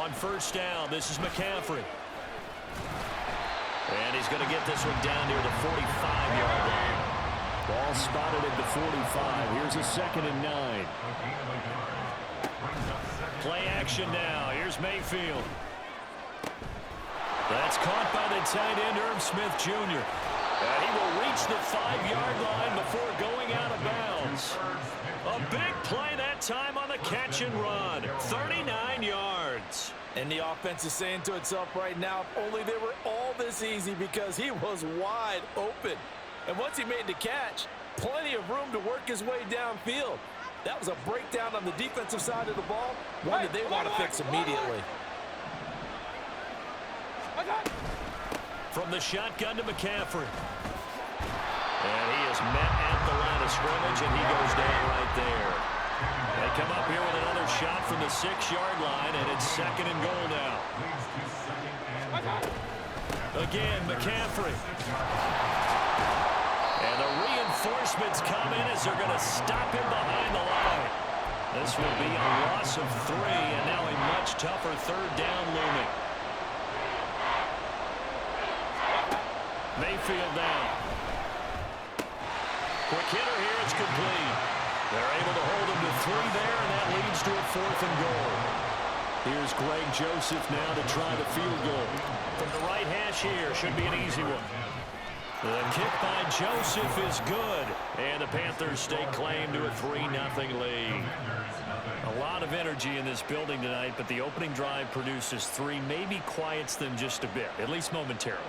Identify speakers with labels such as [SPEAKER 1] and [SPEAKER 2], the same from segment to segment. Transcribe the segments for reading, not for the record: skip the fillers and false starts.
[SPEAKER 1] on first down. This is McCaffrey. And he's going to get this one down near the 45-yard line. Ball spotted at the 45. Here's a 2nd and 9. Play action now. Here's Mayfield. That's caught by the tight end, Irv Smith Jr. And he will reach the 5-yard line before going out of bounds. A big play that time on the catch and run. 39 yards.
[SPEAKER 2] And the offense is saying to itself right now, if only they were all this easy, because he was wide open. And once he made the catch, plenty of room to work his way downfield. That was a breakdown on the defensive side of the ball, one that they want to fix immediately.
[SPEAKER 1] From the shotgun to McCaffrey. And he is met at the line of scrimmage, and he goes down right there. They come up here with another shot from the 6-yard line, and it's 2nd and goal now. Again, McCaffrey. And the reinforcements come in as they're going to stop him behind the line. This will be a loss of 3, and now a much tougher 3rd down looming. Mayfield down. Quick hitter here, it's complete. They're able to hold him to 3 there, and that leads to a 4th and goal. Here's Greg Joseph now to try the field goal. From the right hash here, should be an easy one. The kick by Joseph is good, and the Panthers stake claim to a 3-0 lead. A lot of energy in this building tonight, but the opening drive produces 3, maybe quiets them just a bit, at least momentarily.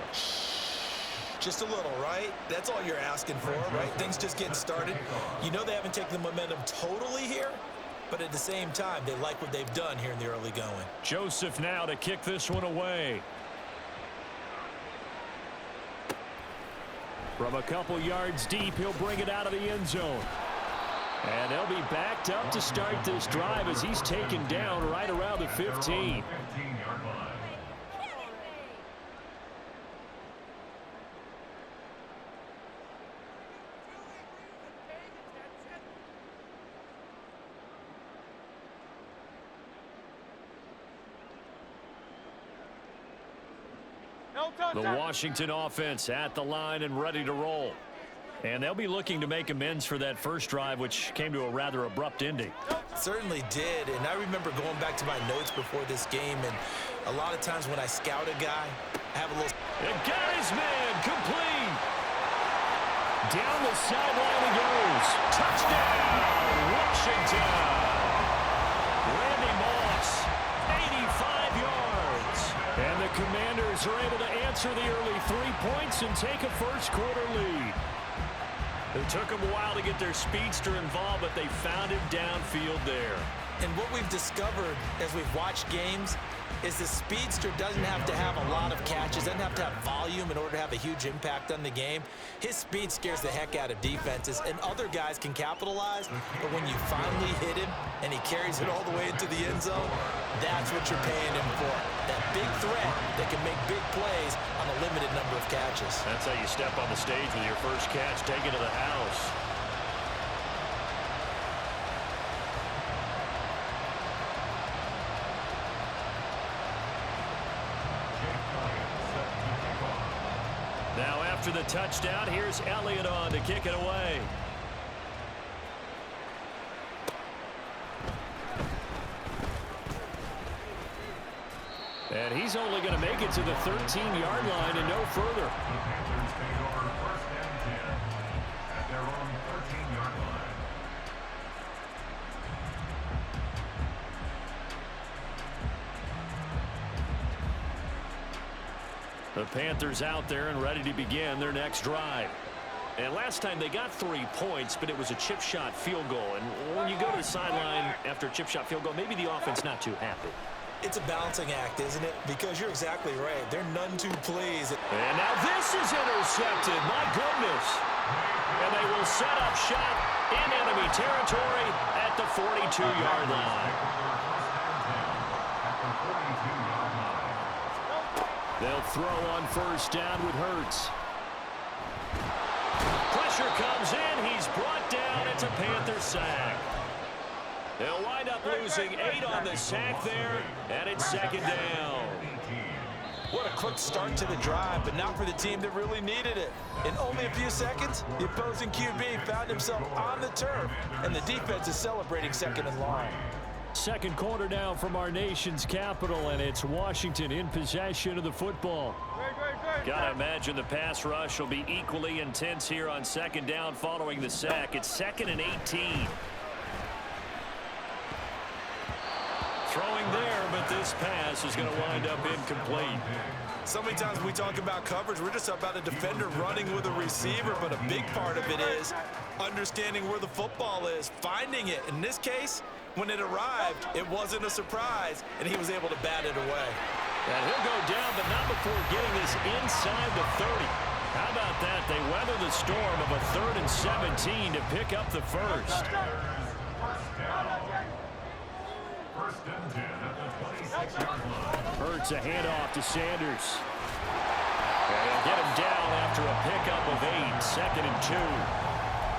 [SPEAKER 2] Just a little, right? That's all you're asking for, right? Things just getting started. You know they haven't taken the momentum totally here, but at the same time, they like what they've done here in the early going.
[SPEAKER 1] Joseph now to kick this one away. From a couple yards deep, he'll bring it out of the end zone. And they'll be backed up to start this drive as he's taken down right around the 15. The Washington offense at the line and ready to roll. And they'll be looking to make amends for that first drive, which came to a rather abrupt ending.
[SPEAKER 2] Certainly did, and I remember going back to my notes before this game, and a lot of times when I scout a guy, I have a little...
[SPEAKER 1] And got his man, complete. Down the sideline he goes. Touchdown, Washington. Randy Moss, 85 yards. And the Commanders are able to answer the early 3 points and take a first-quarter lead. It took them a while to get their speedster involved, but they found him downfield there.
[SPEAKER 2] And what we've discovered as we've watched games is the speedster doesn't have to have a lot of catches, doesn't have to have volume in order to have a huge impact on the game. His speed scares the heck out of defenses, and other guys can capitalize, but when you finally hit him and he carries it all the way into the end zone, that's what you're paying him for. That big threat that can make big plays on a limited number of catches.
[SPEAKER 1] That's how you step on the stage with your first catch, take it to the house. Now after the touchdown, here's Elliott on to kick it away. And he's only going to make it to the 13-yard line and no further. The Panthers out there and ready to begin their next drive. And last time they got 3 points, but it was a chip shot field goal. And when you go to the sideline after a chip shot field goal, maybe the offense not too happy.
[SPEAKER 2] It's a balancing act, isn't it? Because you're exactly right. They're none too pleased.
[SPEAKER 1] And now this is intercepted. My goodness. And they will set up shop in enemy territory at the 42-yard line. They'll throw on first down with Hurts. Pressure comes in. He's brought down. It's a Panther sack. They'll wind up losing 8 on the sack there, and it's second down.
[SPEAKER 2] What a quick start to the drive, but not for the team that really needed it. In only a few seconds, the opposing QB found himself on the turf, and the defense is celebrating second and long.
[SPEAKER 1] Second quarter now from our nation's capital, and it's Washington in possession of the football. Gotta imagine the pass rush will be equally intense here on second down following the sack. It's 2nd and 18. Throwing there, but this pass is going to wind up incomplete.
[SPEAKER 2] So many times when we talk about coverage, we're just about a defender running with a receiver, but a big part of it is understanding where the football is, finding it. In this case, when it arrived, it wasn't a surprise, and he was able to bat it away.
[SPEAKER 1] And he'll go down, but not before getting this inside the 30. How about that? They weather the storm of a 3rd and 17 to pick up the first. Hurts a handoff to Sanders. And he'll get him down after a pickup of 8, 2nd and 2.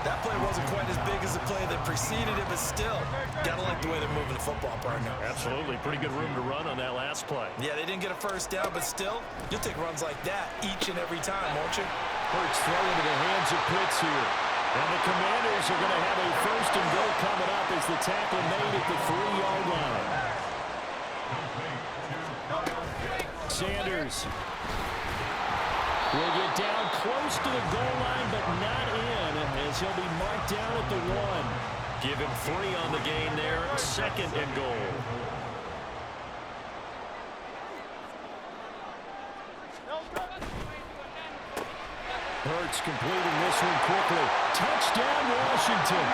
[SPEAKER 2] That play wasn't quite as big as the play that preceded it, but still, gotta like the way they're moving the football, partner.
[SPEAKER 1] Absolutely. Pretty good room to run on that last play.
[SPEAKER 2] Yeah, they didn't get a first down, but still, you'll take runs like that each and every time, won't you?
[SPEAKER 1] Hurts throw into the hands of Pitts here. And the Commanders are going to have a 1st and goal coming up as the tackle made at the 3-yard line. Sanders will get down close to the goal line, but not in, as he'll be marked down at the 1. Give him 3 on the game there, 2nd and goal. Hurts completing this one quickly. Touchdown, Washington.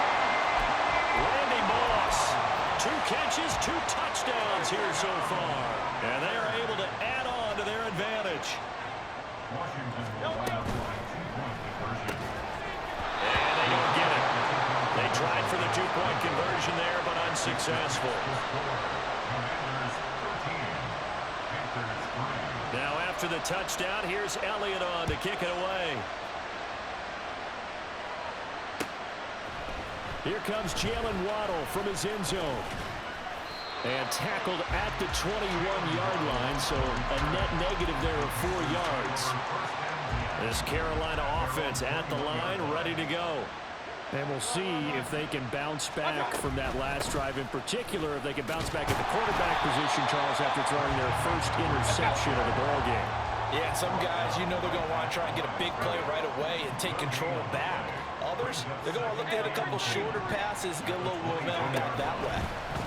[SPEAKER 1] Randy Moss. 2 catches, 2 touchdowns here so far. And they are able to add on to their advantage. And they don't get it. They tried for the 2-point conversion there, but unsuccessful. Now after the touchdown, here's Elliott on to kick it away. Here comes Jalen Waddle from his end zone. And tackled at the 21-yard line, so a net negative there of 4 yards. This Carolina offense at the line, ready to go. And we'll see if they can bounce back from that last drive. In particular, if they can bounce back at the quarterback position, Charles, after throwing their first interception of the ball game.
[SPEAKER 2] Yeah, some guys, you know they're going to want to try and get a big play right away and take control back. Others, they're going to look at a couple shorter passes, get a little momentum back that way.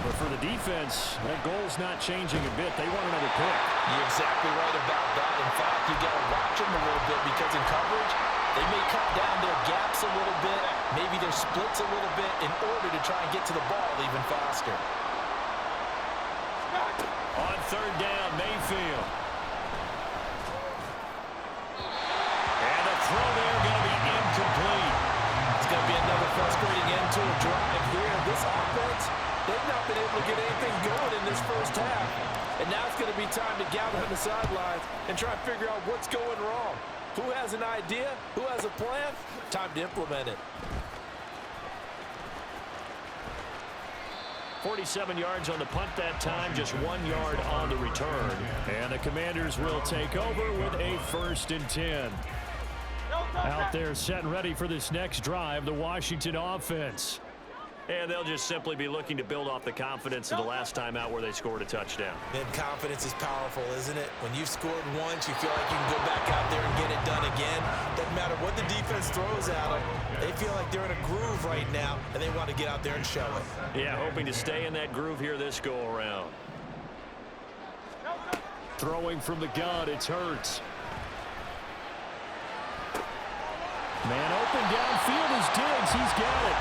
[SPEAKER 1] But for the defense, that goal's not changing a bit. They want another pick.
[SPEAKER 2] You're exactly right about that. In fact, you got to watch them a little bit because in coverage, they may cut down their gaps a little bit, maybe their splits a little bit in order to try and get to the ball even faster.
[SPEAKER 1] On 3rd down, Mayfield. And the throw there going to be incomplete.
[SPEAKER 2] It's going to be another frustrating end to a drive here. This offense, they've not been able to get anything going in this first half. And now it's going to be time to gather on the sidelines and try and figure out what's going wrong. Who has an idea? Who has a plan? Time to implement it.
[SPEAKER 1] 47 yards on the punt that time, just 1 yard on the return. And the Commanders will take over with a 1st and 10. Out there set and ready for this next drive, the Washington offense. And they'll just simply be looking to build off the confidence of the last time out where they scored a touchdown.
[SPEAKER 2] And confidence is powerful, isn't it? When you've scored once, you feel like you can go back out there and get it done again. Doesn't matter what the defense throws at them. They feel like they're in a groove right now, and they want to get out there and show it.
[SPEAKER 1] Yeah, hoping to stay in that groove here this go-around. Throwing from the gun, it's Hurts. Man open downfield is Diggs. He's got it.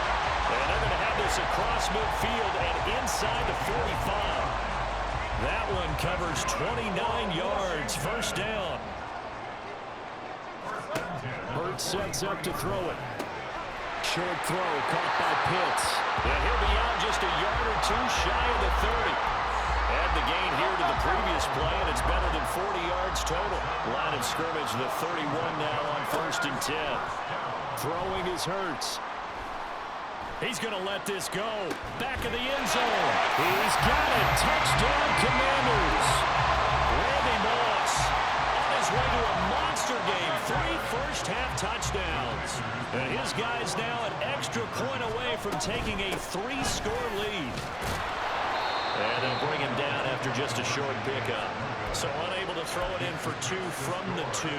[SPEAKER 1] And they're going to have this across midfield and inside the 45. That one covers 29 yards. 1st down. Hurts sets up to throw it. Short throw caught by Pitts. And he'll be out just a yard or 2 shy of the 30. Add the gain here to the previous play, and it's better than 40 yards total. Line of scrimmage, the 31 now on 1st and 10. Throwing is Hurts. He's going to let this go. Back of the end zone. He's got it. Touchdown, Commanders. Randy Moss on his way to a monster game. 3 first-half touchdowns. And his guy's now an extra point away from taking a 3-score lead. And they'll bring him down after just a short pickup. So unable to throw it in for 2 from the 2.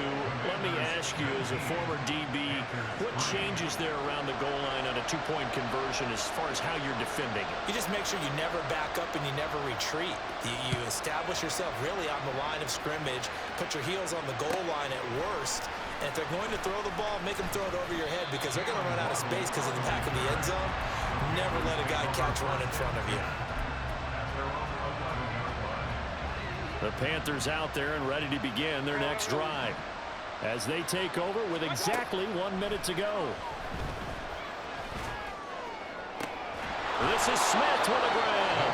[SPEAKER 1] Let me ask you, as a former DB, what changes there around the goal line on a 2-point conversion as far as how you're defending it?
[SPEAKER 2] You just make sure you never back up and you never retreat. You establish yourself really on the line of scrimmage, put your heels on the goal line at worst, and if they're going to throw the ball, make them throw it over your head because they're going to run out of space because of the back of the end zone. Never let a guy catch one in front of you.
[SPEAKER 1] The Panthers out there and ready to begin their next drive as they take over with exactly 1 minute to go. This is Smith with a grab.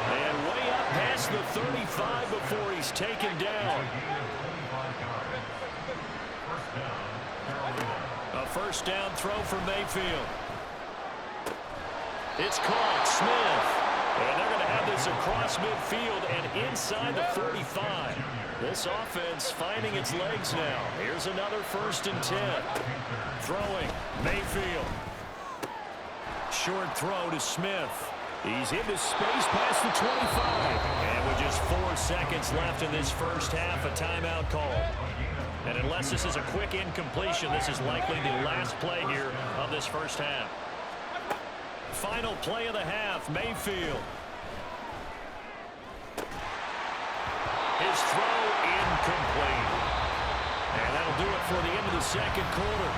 [SPEAKER 1] And way up past the 35 before he's taken down. A first down throw for Mayfield. It's caught. Smith. And they're going to have this across midfield and inside the 45. This offense finding its legs now. Here's another 1st and 10. Throwing. Mayfield. Short throw to Smith. He's into space past the 25. And with just 4 seconds left in this first half, a timeout call. And unless this is a quick incompletion, this is likely the last play here of this first half. Final play of the half, Mayfield. His throw incomplete. And that'll do it for the end of the second quarter.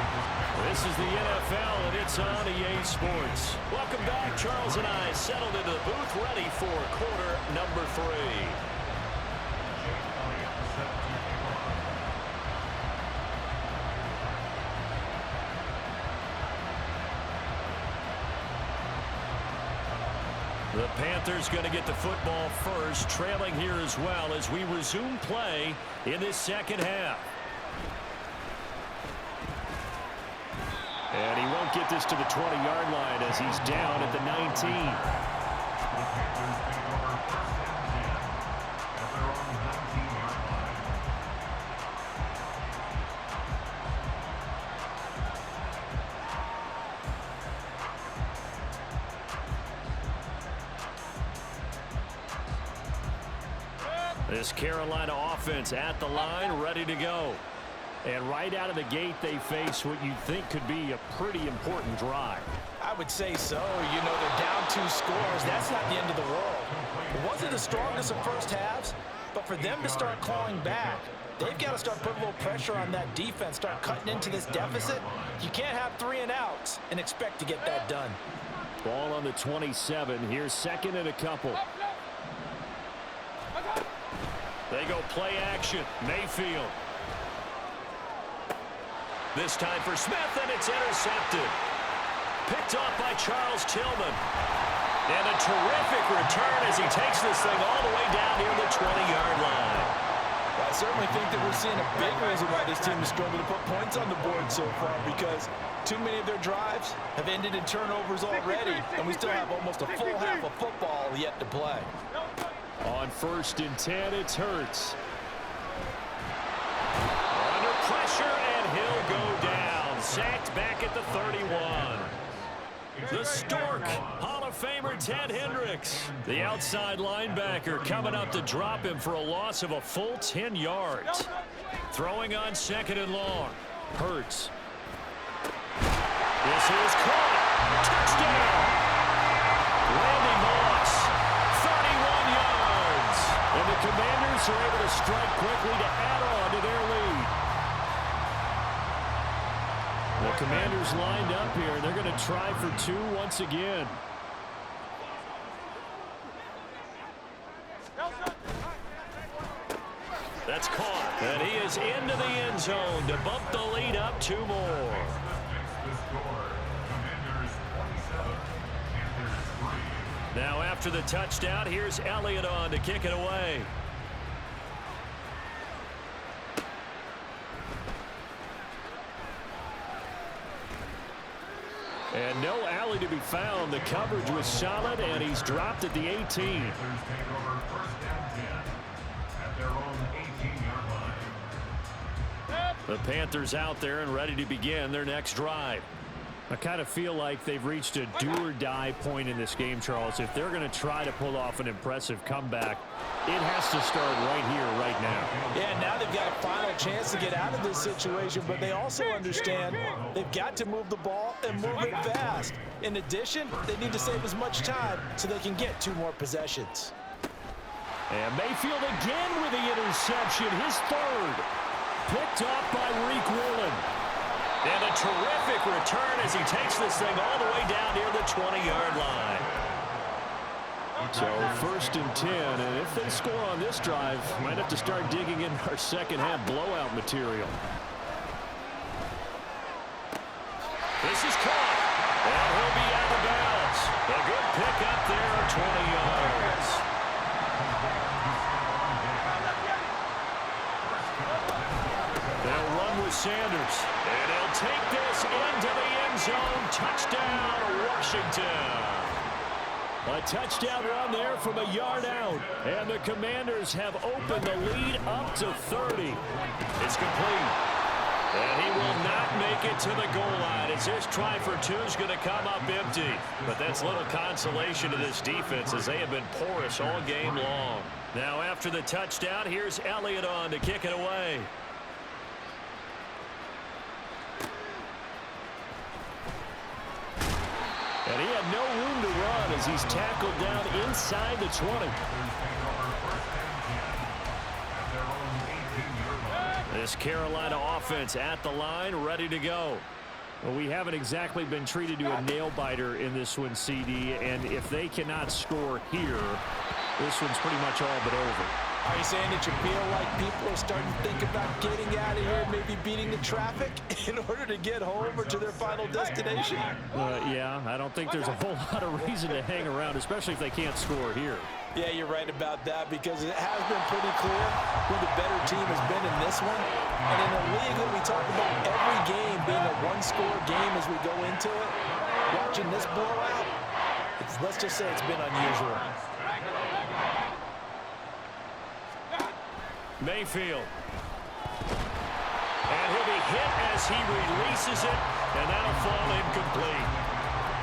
[SPEAKER 1] This is the NFL, and it's on EA Sports. Welcome back. Charles and I settled into the booth, ready for quarter number 3. The Panthers going to get the football first, trailing here as well as we resume play in this second half. And he won't get this to the 20-yard line as he's down at the 19. This Carolina offense at the line, ready to go. And right out of the gate, they face what you'd think could be a pretty important drive.
[SPEAKER 2] I would say so. You know, they're down 2 scores. That's not the end of the world. It wasn't the strongest of first halves, but for them to start clawing back, they've got to start putting a little pressure on that defense, start cutting into this deficit. You can't have 3 and outs and expect to get that done.
[SPEAKER 1] Ball on the 27. Here's 2nd and a couple. They go play action. Mayfield. This time for Smith, and it's intercepted. Picked off by Charles Tillman. And a terrific return as he takes this thing all the way down near the 20-yard line.
[SPEAKER 2] Well, I certainly think that we're seeing a big reason why this team is struggling to put points on the board so far, because too many of their drives have ended in turnovers already, and we still have almost a full half of football yet to play.
[SPEAKER 1] On 1st and 10, it's Hurts. Under pressure, and he'll go down. Sacked back at the 31. The Stork, Hall of Famer Ted Hendricks. The outside linebacker coming up to drop him for a loss of a full 10 yards. Throwing on 2nd and long. Hurts. This is caught. Touchdown. Randy Moss, 31 yards. And the Commanders are able to strike quickly to add on to their lead. The Commanders lined up here. They're going to try for 2 once again. That's caught. And he is into the end zone to bump the lead up 2 more. Now after the touchdown, here's Elliott on to kick it away. And no alley to be found. The coverage was solid, and he's dropped at the 18. The Panthers out there and ready to begin their next drive. I kind of feel like they've reached a do-or-die point in this game, Charles. If they're going to try to pull off an impressive comeback, it has to start right here, right now.
[SPEAKER 2] Yeah, now they've got a final chance to get out of this situation, but they also understand they've got to move the ball and move it fast. In addition, they need to save as much time so they can get 2 more possessions.
[SPEAKER 1] And Mayfield again with the interception, his third. Picked off by Reek Woolen. And a terrific return as he takes this thing all the way down near the 20-yard line. So 1st and 10, and if they score on this drive, might have to start digging in our second-half blowout material. This is caught, and he'll be out of bounds. A good pick up there, 20 yards. They'll run with Sanders, and he'll take this into the end zone. Touchdown, Washington. A touchdown run there from a yard out, and the Commanders have opened the lead up to 30. It's complete, and he will not make it to the goal line as this try for 2 is going to come up empty. But that's little consolation to this defense as they have been porous all game long. Now after the touchdown, here's Elliott on to kick it away. And he had no room to run as he's tackled down inside the 20. This Carolina offense at the line, ready to go. Well, we haven't exactly been treated to a nail-biter in this one, CD, and if they cannot score here, this one's pretty much all but over.
[SPEAKER 2] Are you saying that you feel like people are starting to think about getting out of here, maybe beating the traffic in order to get home or to their final destination?
[SPEAKER 1] Yeah, I don't think there's a whole lot of reason to hang around, especially if they can't score here.
[SPEAKER 2] Yeah, you're right about that because it has been pretty clear who the better team has been in this one. And in a league that we talk about every game being a one-score game as we go into it, watching this blowout, let's just say it's been unusual.
[SPEAKER 1] Mayfield. And he'll be hit as he releases it, and that'll fall incomplete.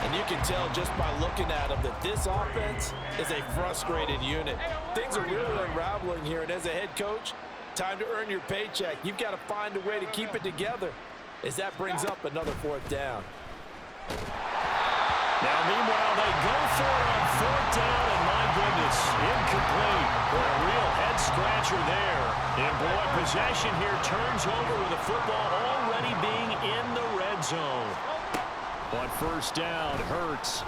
[SPEAKER 2] And you can tell just by looking at him that this offense is a frustrated unit. Things are really unraveling here, and as a head coach, time to earn your paycheck. You've got to find a way to keep it together as that brings up another 4th down.
[SPEAKER 1] Now, meanwhile, they go for it on 4th down, and my goodness, incomplete. Well, a real head-scratcher there. And boy, possession here turns over with the football already being in the red zone. On 1st down, Hurts.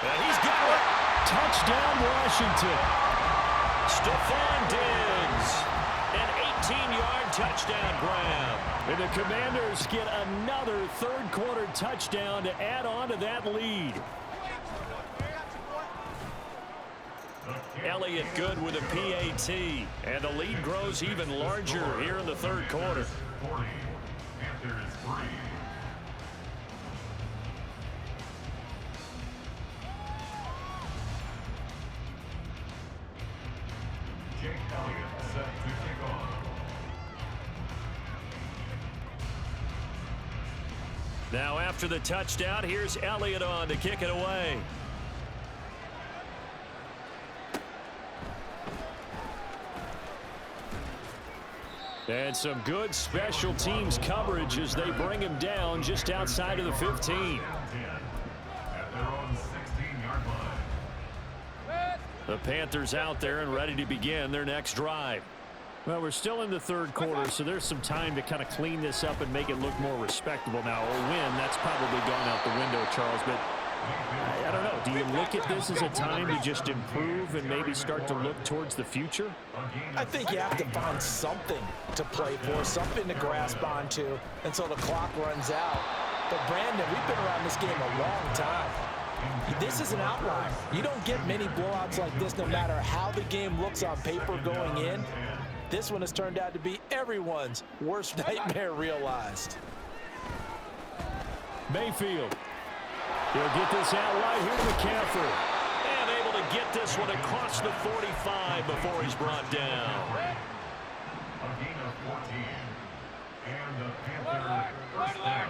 [SPEAKER 1] And he's got it. Touchdown, Washington. Stephon Diggs. An 18-yard touchdown grab. And the Commanders get another 3rd-quarter touchdown to add on to that lead. Elliott good with a PAT. And the lead grows even larger here in the 3rd quarter. Now after the touchdown, here's Elliott on to kick it away. And some good special teams coverage as they bring him down just outside of the 15. The Panthers out there and ready to begin their next drive. Well, we're still in the 3rd quarter, so there's some time to kind of clean this up and make it look more respectable. Now, a win, that's probably gone out the window, Charles, but I don't know. Do you look at this as a time to just improve and maybe start to look towards the future?
[SPEAKER 2] I think you have to find something to play for, something to grasp onto until the clock runs out. But, Brandon, we've been around this game a long time. This is an outlier. You don't get many blowouts like this no matter how the game looks on paper going in. This one has turned out to be everyone's worst nightmare realized.
[SPEAKER 1] Mayfield. He'll get this out right here to McCaffrey. And able to get this one across the 45 before he's brought down.
[SPEAKER 3] A gain of 14. And the Panthers first down.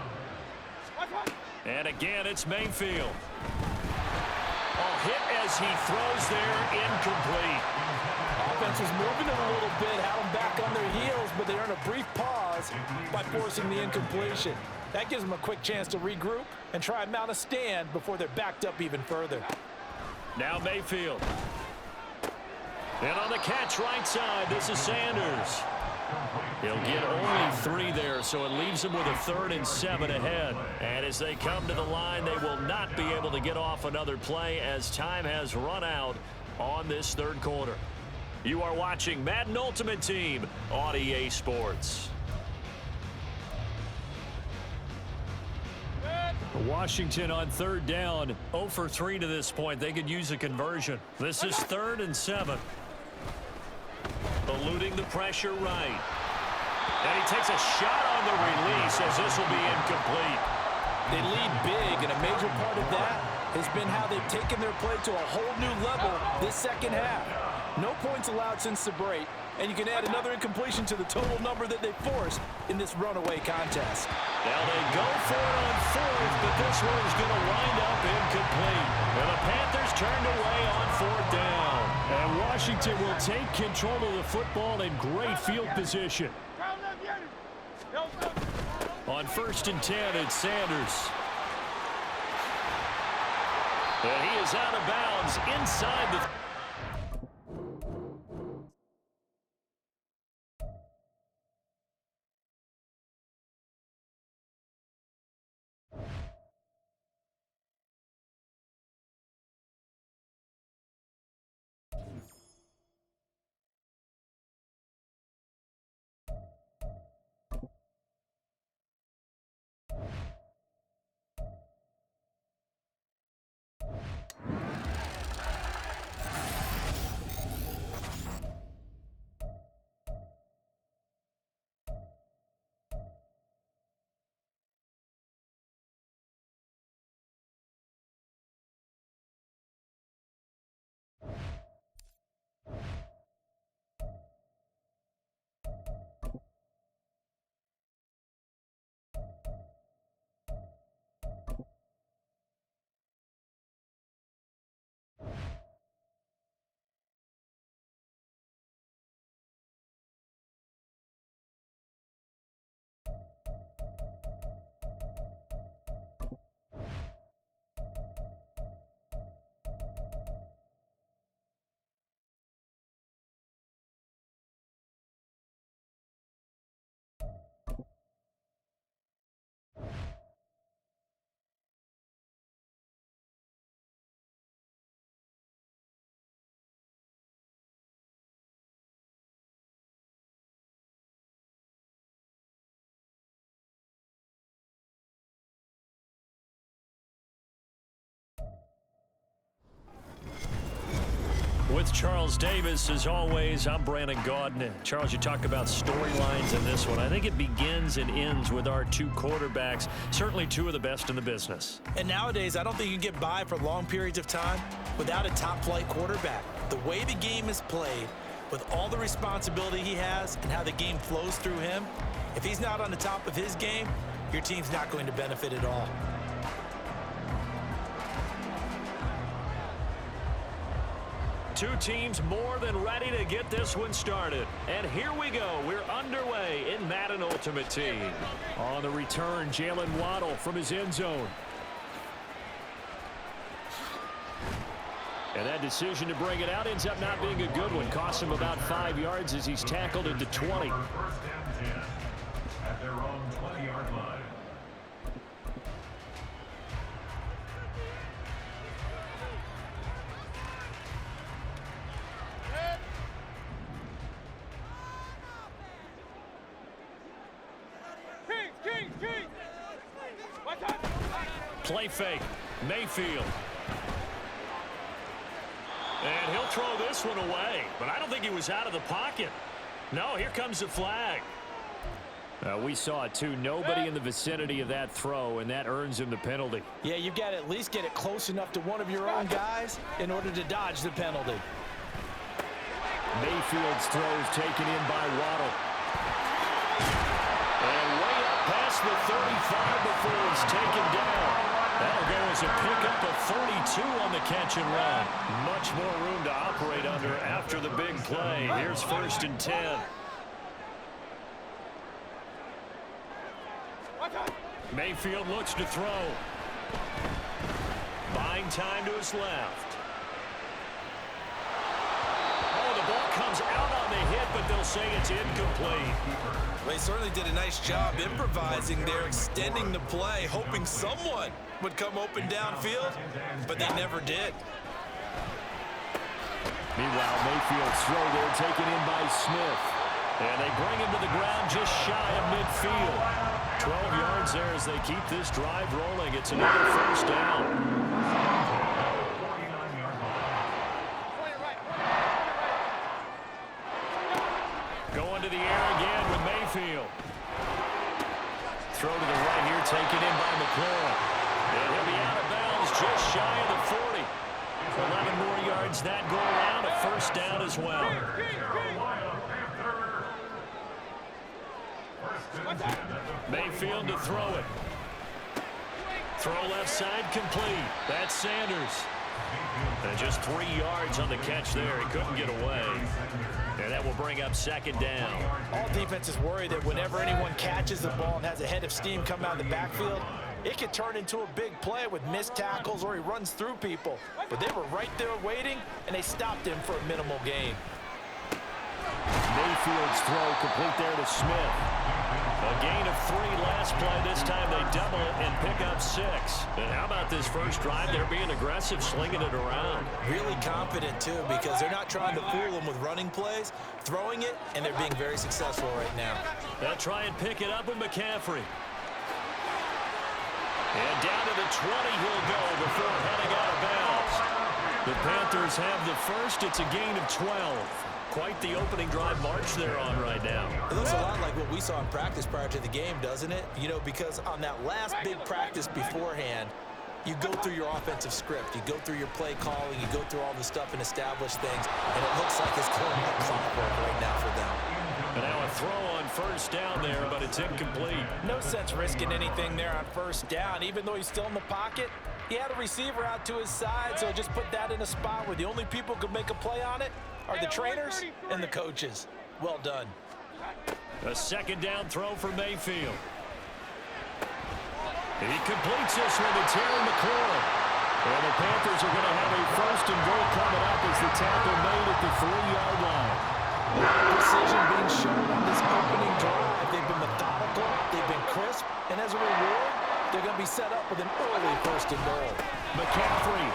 [SPEAKER 1] And again, it's Mayfield. Hit as he throws there, incomplete.
[SPEAKER 4] Offense was moving it a little bit, had them back on their heels, but they earned a brief pause by forcing the incompletion. That gives them a quick chance to regroup and try and mount a stand before they're backed up even further.
[SPEAKER 1] Now Mayfield. And on the catch right side, this is Sanders. He'll get only 3 there, so it leaves him with a 3rd and 7 ahead. And as they come to the line, they will not be able to get off another play as time has run out on this 3rd quarter. You are watching Madden Ultimate Team on EA Sports. Washington on 3rd down, 0 for 3 to this point. They could use a conversion. This is 3rd and 7. Eluding the pressure right. And he takes a shot on the release as this will be incomplete.
[SPEAKER 4] They lead big, and a major part of that has been how they've taken their play to a whole new level this second half. No points allowed since the break, and you can add another incompletion to the total number that they forced in this runaway contest.
[SPEAKER 1] Now they go for it on 4th, but this one is going to wind up incomplete. And the Panthers turned away on 4th down. And Washington will take control of the football in great field position. On 1st and 10, it's Sanders. And he is out of bounds inside the... With Charles Davis, as always, I'm Brandon Gaudin. Charles, you talk about storylines in this one. I think it begins and ends with our 2 quarterbacks, certainly 2 of the best in the business.
[SPEAKER 2] And nowadays, I don't think you can get by for long periods of time without a top-flight quarterback. The way the game is played, with all the responsibility he has and how the game flows through him, if he's not on the top of his game, your team's not going to benefit at all.
[SPEAKER 1] Two teams more than ready to get this one started. And here we go. We're underway in Madden Ultimate Team. On the return, Jalen Waddle from his end zone. And that decision to bring it out ends up not being a good one. Costs him about 5 yards as he's tackled into 20.
[SPEAKER 3] First and 10 at their own 20-yard line.
[SPEAKER 1] Play fake. Mayfield. And he'll throw this one away. But I don't think he was out of the pocket. No, here comes the flag. We saw it too. Nobody in the vicinity of that throw, and that earns him the penalty.
[SPEAKER 4] Yeah, you've got to at least get it close enough to one of your own guys in order to dodge the penalty.
[SPEAKER 1] Mayfield's throw is taken in by Waddle. And way up past the 35 before he's taken down. That'll go as a pickup of 42 on the catch and run. Much more room to operate under after the big play. Here's 1st and 10. Mayfield looks to throw. Buying time to his left. Oh, the ball comes out on the hit, but they'll say it's incomplete.
[SPEAKER 2] Well, he certainly did a nice job improvising there, extending the play, hoping someone would come open downfield, but they never did.
[SPEAKER 1] Meanwhile, Mayfield's throw there taken in by Smith. And they bring him to the ground just shy of midfield. 12 yards there as they keep this drive rolling. It's another 1st down. Going to the air again with Mayfield. Throw to the right here, taken in by McLaurin. And he'll be out of bounds just shy of the 40. 11 more yards that go around, a 1st down as well. Mayfield to throw it. Throw left side complete. That's Sanders. And just 3 yards on the catch there. He couldn't get away. And that will bring up 2nd down.
[SPEAKER 4] All defenses worry that whenever anyone catches the ball and has a head of steam come out of the backfield, it can turn into a big play with missed tackles or he runs through people. But they were right there waiting, and they stopped him for a minimal gain.
[SPEAKER 1] Mayfield's throw complete there to Smith. A gain of 3 last play. This time they double it and pick up 6. And how about this first drive? They're being aggressive, slinging it around.
[SPEAKER 2] Really confident, too, because they're not trying to fool them with running plays, throwing it, and they're being very successful right now.
[SPEAKER 1] They'll try and pick it up with McCaffrey. And down to the 20 he'll go before heading out of bounds. The Panthers have the first. It's a gain of 12. Quite the opening drive march they're on right now.
[SPEAKER 2] It looks a lot like what we saw in practice prior to the game, doesn't it? You know, because on that last big practice beforehand, you go through your offensive script. You go through your play calling. You go through all the stuff and establish things. And it looks like it's going like clockwork right now for them.
[SPEAKER 1] And now a throw on 1st down there, but it's incomplete.
[SPEAKER 4] No sense risking anything there on 1st down. Even though he's still in the pocket, he had a receiver out to his side, so just put that in a spot where the only people who could make a play on it are the trainers and the coaches. Well done.
[SPEAKER 1] A 2nd down throw for Mayfield. He completes this one to Terry McLaurin. And the Panthers are going to have a 1st and goal coming up as the tackle made at the 3-yard line.
[SPEAKER 4] Precision being shown on this opening drive. They've been methodical, they've been crisp, and as a reward, they're going to be set up with an early 1st and goal.
[SPEAKER 1] McCaffrey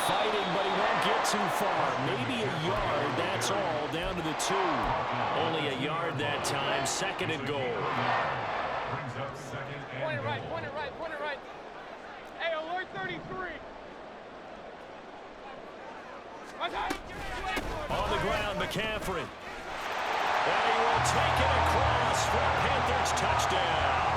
[SPEAKER 1] fighting, but he won't get too far. Maybe a yard, that's all, down to the 2. Only a yard that time, 2nd and goal.
[SPEAKER 5] Point it right, point it right, point it right. Hey, alert 33.
[SPEAKER 1] On the ground, McCaffrey. And he will take it across for a Panthers touchdown.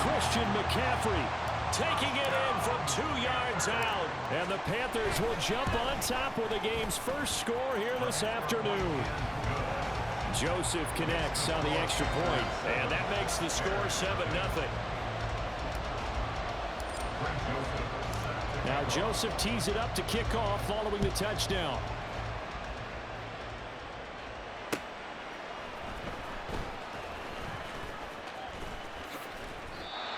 [SPEAKER 1] Christian McCaffrey taking it in from 2 yards out. And the Panthers will jump on top with the game's first score here this afternoon. Joseph connects on the extra point, and that makes the score 7-0. Now Joseph tees it up to kick off following the touchdown.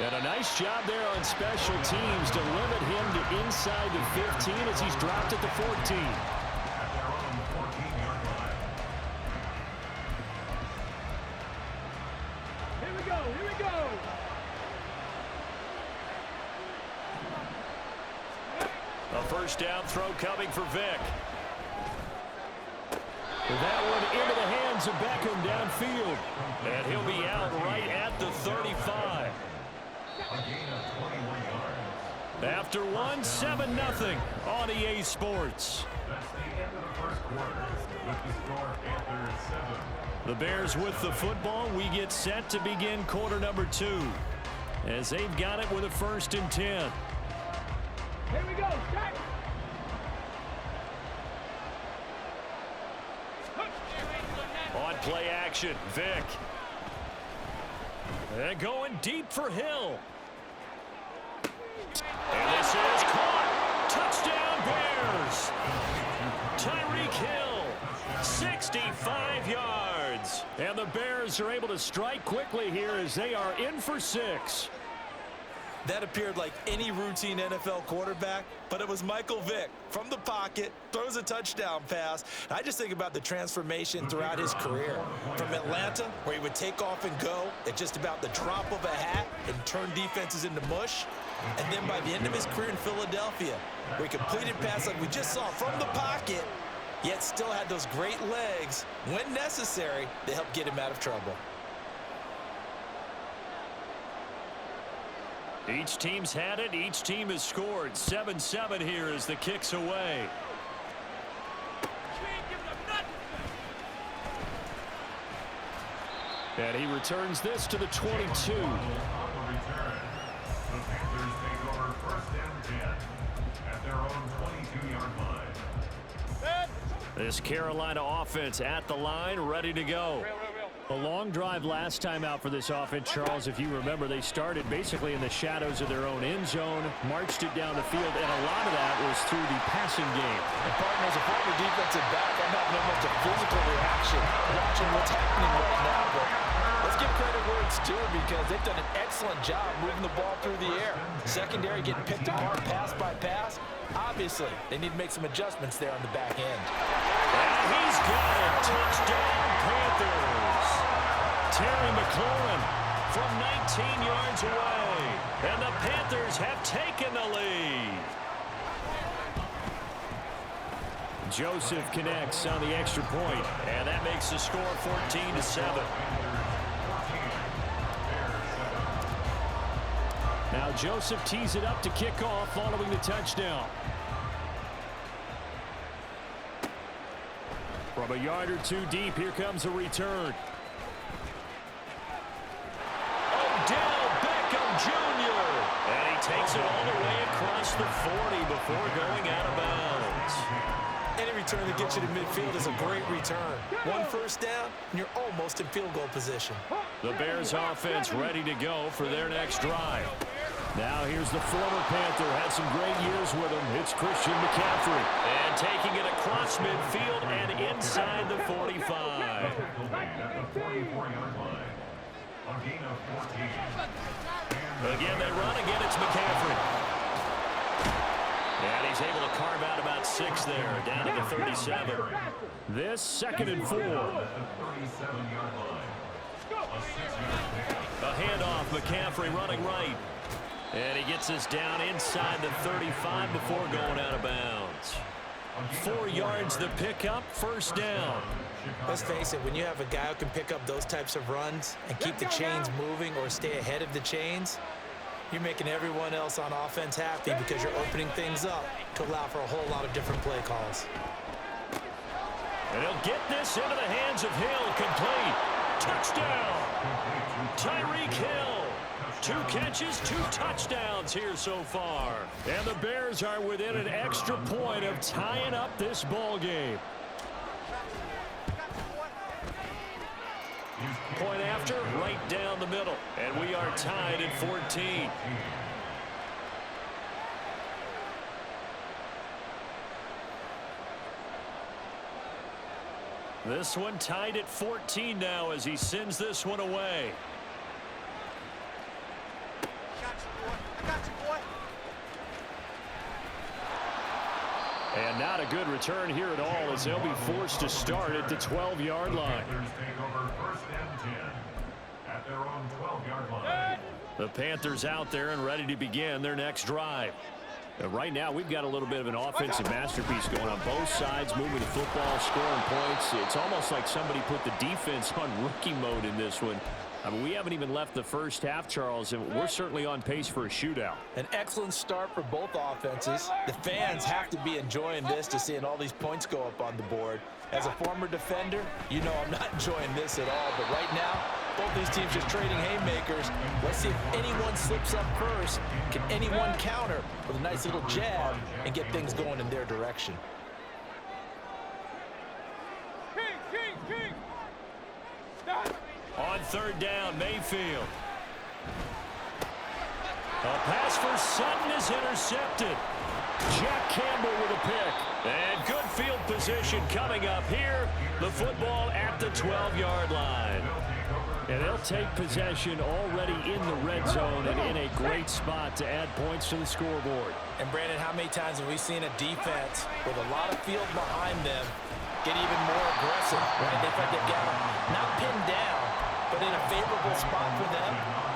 [SPEAKER 1] And a nice job there on special teams to limit him to inside the 15 as he's dropped at the 14.
[SPEAKER 5] Here we go, here we go.
[SPEAKER 1] A 1st down throw coming for Vick. That one into the hands of Beckham downfield. And he'll be out right at the 35. After one, 7-0 on EA Sports.
[SPEAKER 3] That's the end of the first quarter. With the score, Panthers 7,
[SPEAKER 1] The Bears with the football. We get set to begin quarter number 2 as they've got it with a 1st and 10.
[SPEAKER 5] Here we go. Start.
[SPEAKER 1] On play action, Vick. They're going deep for Hill. And this is caught. Touchdown, Bears. Tyreek Hill, 65 yards. And the Bears are able to strike quickly here as they are in for 6.
[SPEAKER 2] That appeared like any routine NFL quarterback, but it was Michael Vick from the pocket, throws a touchdown pass. I just think about the transformation throughout his career. From Atlanta, where he would take off and go at just about the drop of a hat and turn defenses into mush. And then by the end of his career in Philadelphia, where he completed passes like we just saw from the pocket, yet still had those great legs, when necessary, to help get him out of trouble.
[SPEAKER 1] Each team's had it. Each team has scored. 7-7 here as the kick's away. And he returns this to the 22.
[SPEAKER 3] On the return, the Panthers take over 1st and 10 at their own 22-yard line.
[SPEAKER 1] This Carolina offense at the line, ready to go. A long drive last time out for this offense, Charles. If you remember, they started basically in the shadows of their own end zone, marched it down the field, and a lot of that was through the passing game.
[SPEAKER 4] And partner, as a former defensive back, I'm having almost a physical reaction watching what's happening right now. But let's give credit where it's due because they've done an excellent job moving the ball through the air. Secondary getting picked apart pass by pass. Obviously, they need to make some adjustments there on the back end.
[SPEAKER 1] And he's got it. Touchdown, Panthers. Terry McLaurin from 19 yards away. And the Panthers have taken the lead. Joseph connects on the extra point, and that makes the score 14-7. Now Joseph tees it up to kick off following the touchdown. From a yard or two deep, here comes a return. Odell Beckham Jr. And he takes it all the way across the 40 before going out of bounds.
[SPEAKER 2] Any return that gets you to midfield is a great return. 1 first down, and you're almost in field goal position.
[SPEAKER 1] The Bears offense ready to go for their next drive. Now here's the former Panther, had some great years with him. It's Christian McCaffrey. And taking it across midfield and inside the 45.
[SPEAKER 3] At the 44-yard line. A gain of 14.
[SPEAKER 1] Again, they run. Again, it's McCaffrey. And he's able to carve out about 6 there, down to the 37. This 2nd and 4.
[SPEAKER 3] At the 37-yard line. A 6-yard pick.
[SPEAKER 1] A handoff, McCaffrey running right. And he gets us down inside the 35 before going out of bounds. 4 yards the pickup, 1st down.
[SPEAKER 2] Let's face it, when you have a guy who can pick up those types of runs and keep the chains moving or stay ahead of the chains, you're making everyone else on offense happy because you're opening things up to allow for a whole lot of different play calls.
[SPEAKER 1] And he'll get this into the hands of Hill, complete. Touchdown! Tyreek Hill. 2 catches, 2 touchdowns here so far. And the Bears are within an extra point of tying up this ball game. Point after, right down the middle. And we are tied at 14. This one tied at 14 now as he sends this one away. And not a good return here at all as they'll be forced to start at the 12-yard line.
[SPEAKER 3] Panthers take over 1st and 10 at their own 12-yard line.
[SPEAKER 1] The Panthers out there and ready to begin their next drive. Right now, we've got a little bit of an offensive masterpiece going on both sides, moving the football, scoring points. It's almost like somebody put the defense on rookie mode in this one. I mean, we haven't even left the first half, Charles, and we're certainly on pace for a shootout.
[SPEAKER 4] An excellent start for both offenses. The fans have to be enjoying this to seeing all these points go up on the board. As a former defender, you know I'm not enjoying this at all. But right now, both these teams just trading haymakers. Let's see if anyone slips up first. Can anyone counter with a nice little jab and get things going in their direction?
[SPEAKER 5] King. Stop.
[SPEAKER 1] On third down, Mayfield. A pass for Sutton is intercepted. Jack Campbell with a pick. And good field position coming up here. The football at the 12-yard line. And they'll take possession already in the red zone and in a great spot to add points to the scoreboard.
[SPEAKER 4] And Brandon, how many times have we seen a defense with a lot of field behind them get even more aggressive, right? They felt they've got them not pinned down, but in a favorable spot for them,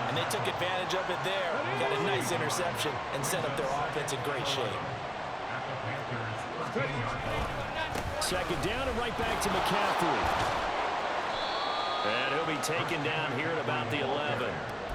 [SPEAKER 4] and they took advantage of it there. Got a nice interception and set up their offense in great shape.
[SPEAKER 1] Second down and right back to McCaffrey. And he'll be taken down here at about the 11.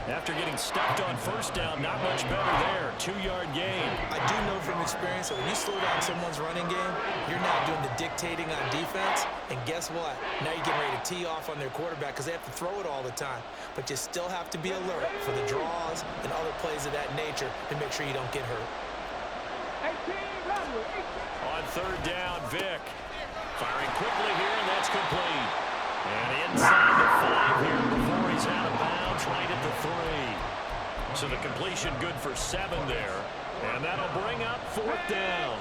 [SPEAKER 1] After getting stuffed on first down, not much better there. 2-yard gain.
[SPEAKER 2] I do know from experience that when you slow down someone's running game, you're now doing the dictating on defense. And guess what? Now you're getting ready to tee off on their quarterback because they have to throw it all the time. But you still have to be alert for the draws and other plays of that nature to make sure you don't get hurt.
[SPEAKER 1] On third down, Vick. Firing quickly here, and that's complete. And inside the 5 here before he's out of bounds, right at the 3. So the completion good for 7 there. And that'll bring up fourth down.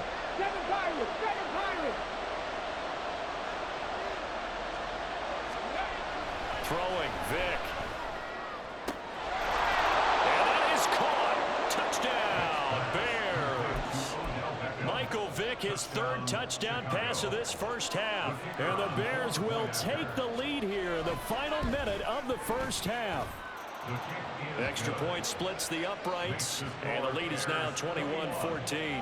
[SPEAKER 1] Throwing, Vick. And that is caught. Touchdown, Bears. Michael Vick, his 3rd touchdown pass of this first half. And the Bears will take the lead here in the final minute of the first half. The extra point splits the uprights, and the lead is now 21-14.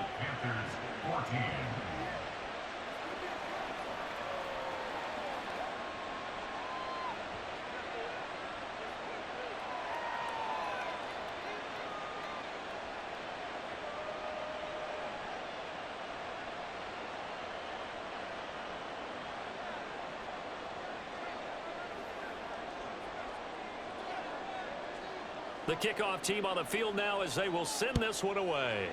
[SPEAKER 1] The kickoff team on the field now as they will send this one away.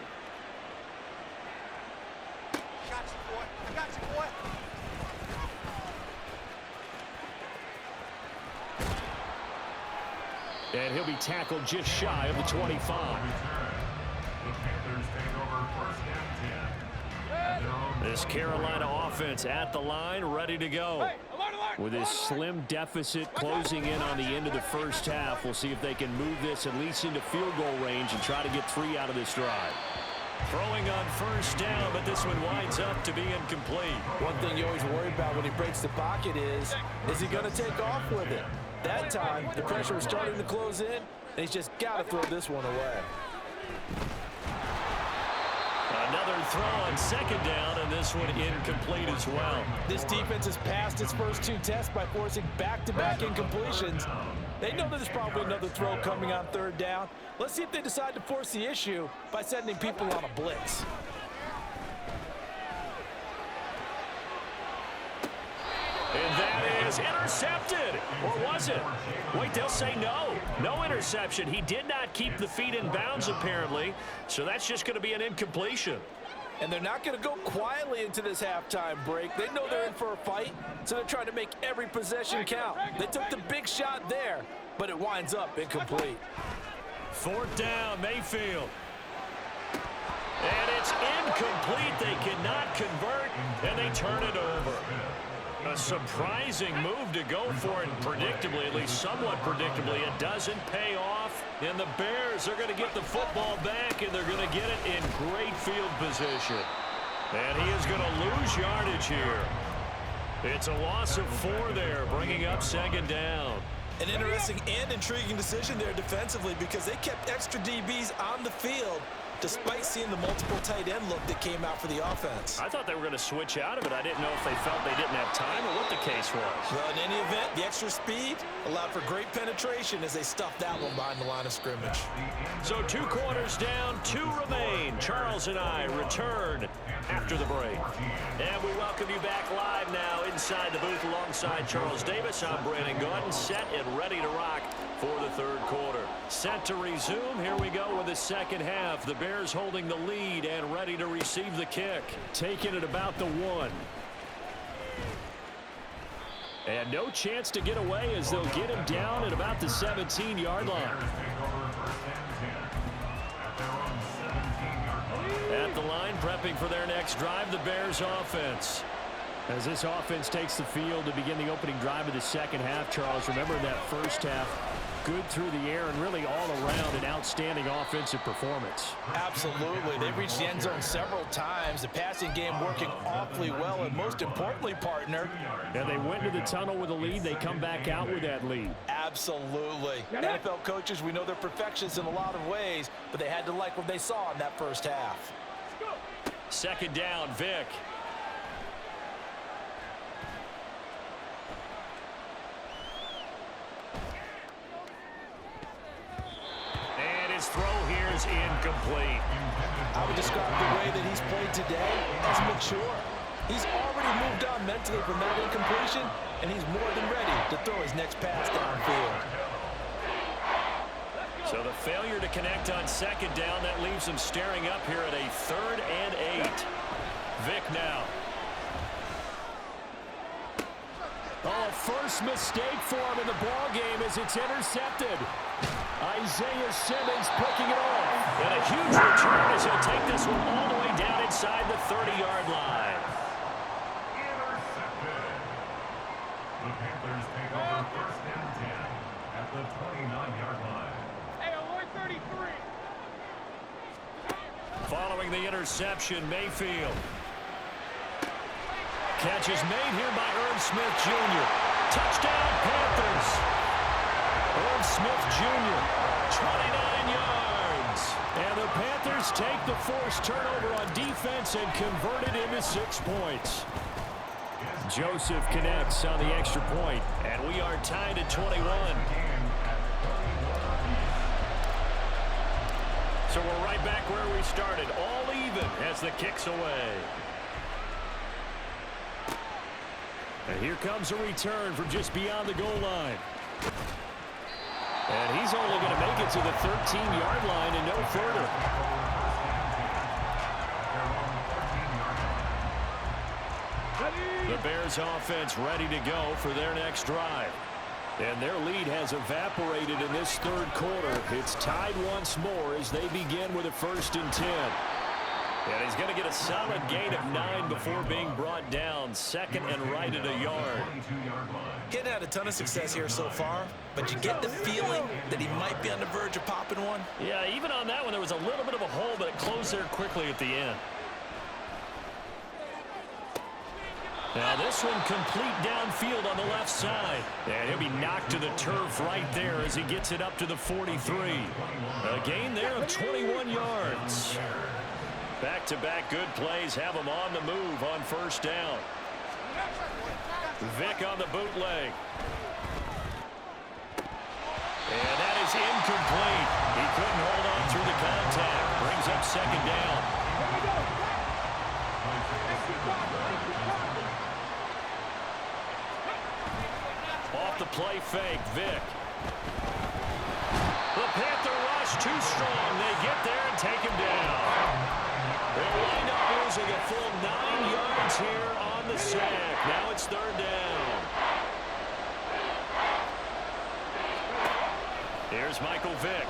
[SPEAKER 6] I got you, boy.
[SPEAKER 1] And he'll be tackled just shy of the 25.
[SPEAKER 3] The Panthers take over first and 10.
[SPEAKER 1] This Carolina offense at the line, ready to go. With this slim deficit closing in on the end of the first half, we'll see if they can move this at least into field goal range and try to get 3 out of this drive. Throwing on first down, but this one winds up to be incomplete.
[SPEAKER 4] One thing you always worry about when he breaks the pocket is he going to take off with it? That time, the pressure was starting to close in, and he's just got to throw this one away.
[SPEAKER 1] Another throw on second down, and this one incomplete as well.
[SPEAKER 4] This defense has passed its first 2 tests by forcing back-to-back incompletions. They know there's probably another throw coming on third down. Let's see if they decide to force the issue by sending people on a blitz.
[SPEAKER 1] And that is intercepted. Or was it? Wait, they'll say no. No interception. He did not keep the feet in bounds, apparently. So that's just going to be an incompletion.
[SPEAKER 4] And they're not going to go quietly into this halftime break. They know they're in for a fight, so they're trying to make every possession count. They took the big shot there, but it winds up incomplete.
[SPEAKER 1] Fourth down, Mayfield. And it's incomplete. They cannot convert, and they turn it over. A surprising move to go for it, predictably, at least somewhat predictably. It doesn't pay off, and the Bears are going to get the football back, and they're going to get it in great field position. And he is going to lose yardage here. It's a loss of 4 there, bringing up second down.
[SPEAKER 2] An interesting and intriguing decision there defensively because they kept extra DBs on the field despite seeing the multiple tight end look that came out for the offense.
[SPEAKER 1] I thought they were going to switch out of it. I didn't know if they felt they didn't have time or what the case was.
[SPEAKER 2] Well, in any event, the extra speed allowed for great penetration as they stuffed that one behind the line of scrimmage.
[SPEAKER 1] So 2 quarters down, 2 remain. Charles and I return after the break. And we welcome you back live now inside the booth alongside Charles Davis. I'm Brandon Gaudin, set and ready to rock for the third quarter. Set to resume. Here we go with the second half. The Bears holding the lead and ready to receive the kick. Taking it about the 1. And no chance to get away as they'll get him down at about the 17-yard line. At the line, prepping for their next drive, the Bears offense. As this offense takes the field to begin the opening drive of the second half, Charles, remember that first half, good through the air and really all around an outstanding offensive performance.
[SPEAKER 4] Absolutely. They've reached the end zone several times. The passing game working awfully well, and most importantly, partner.
[SPEAKER 1] And they went to the tunnel with a lead. They come back out with that lead.
[SPEAKER 4] Absolutely. NFL coaches, we know they're perfectionists in a lot of ways, but they had to like what they saw in that first half.
[SPEAKER 1] Second down, Vic. His throw here is incomplete.
[SPEAKER 4] I would describe the way that he's played today as mature. He's already moved on mentally from that incompletion, and he's more than ready to throw his next pass downfield.
[SPEAKER 1] So the failure to connect on second down, that leaves him staring up here at a 3rd and 8. Vic now. Oh, first mistake for him in the ball game as it's intercepted. Isaiah Simmons picking it off. And a huge return as he'll take this one all the way down inside the 30-yard line.
[SPEAKER 3] Intercepted. The Panthers take over 1st and 10 at the 29-yard line.
[SPEAKER 5] Hey, Lloyd 33.
[SPEAKER 1] Following the interception, Mayfield. Catch is made here by Irv Smith Jr. Touchdown, Panthers. Irv Smith Jr., 29 yards. And the Panthers take the forced turnover on defense and convert it into 6 points. Joseph connects on the extra point, and we are tied at 21. So we're right back where we started, all even as the kick's away. And here comes a return from just beyond the goal line. And he's only going to make it to the 13-yard line and no further. The Bears offense ready to go for their next drive. And their lead has evaporated in this third quarter. It's tied once more as they begin with a 1st and 10. And he's going to get a solid gain of 9 before being brought down. 2nd and right at a yard.
[SPEAKER 2] Getting had a ton of success here so far, but you get the feeling that he might be on the verge of popping one.
[SPEAKER 1] Yeah, even on that one, there was a little bit of a hole, but it closed there quickly at the end. Now this one complete downfield on the left side. And he'll be knocked to the turf right there as he gets it up to the 43. A gain there of 21 yards. Back-to-back good plays have him on the move on 1st down. Vic on the bootleg. And that is incomplete. He couldn't hold on through the contact. Brings up 2nd down. Off the play fake, Vic. The Panther rush too strong. They get there and take him down. They'll wind up losing a full 9 yards here on the sack. Now it's 3rd down. Here's Michael Vick.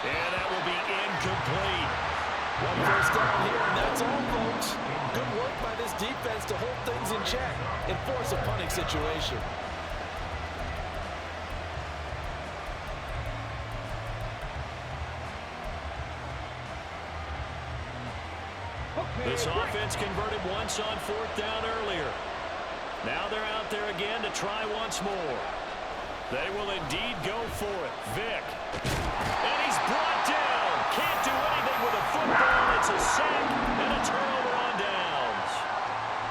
[SPEAKER 1] And that will be incomplete.
[SPEAKER 4] 1 first down here, and that's all, folks. Good work by this defense to hold things in check and force a punting situation.
[SPEAKER 1] This offense converted once on 4th down earlier. Now they're out there again to try once more. They will indeed go for it. Vic. And he's brought down. Can't do anything with a football. It's a sack and a turnover on downs.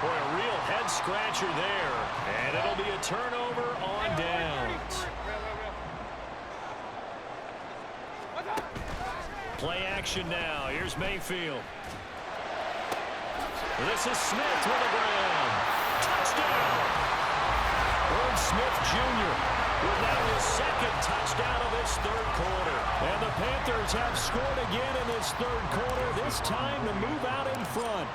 [SPEAKER 1] Boy, a real head-scratcher there. And it'll be a turnover on downs. Play action now. Here's Mayfield. This is Smith with the ground. Touchdown. Irv Smith Jr. with now his second touchdown of this third quarter. And the Panthers have scored again in this third quarter, this time to move out in front.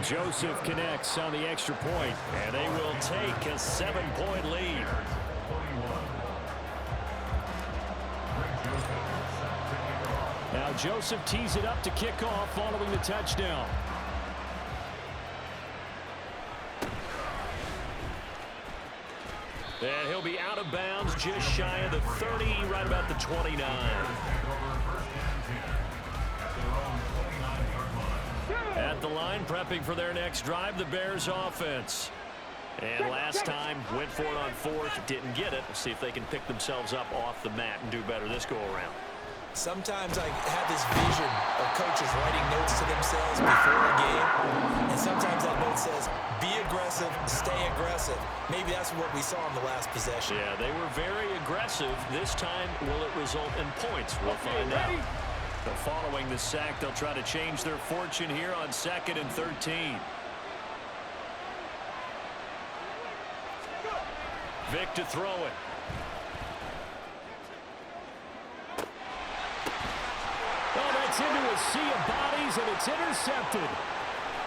[SPEAKER 1] Joseph connects on the extra point, and they will take a 7-point lead. Now Joseph tees it up to kick off following the touchdown. And he'll be out of bounds just shy of the 30, right about the 29. At the line, prepping for their next drive, the Bears offense. And last time, went for it on fourth, didn't get it. We'll see if they can pick themselves up off the mat and do better this go-around.
[SPEAKER 2] Sometimes I have this vision of coaches writing notes to themselves before a game, and sometimes that note says, be aggressive, stay aggressive. Maybe that's what we saw in the last possession.
[SPEAKER 1] Yeah, they were very aggressive. This time, will it result in points? We'll find out. So following the sack, they'll try to change their fortune here on 2nd and 13. Vic to throw it. Oh, that's into a sea of bodies, and it's intercepted.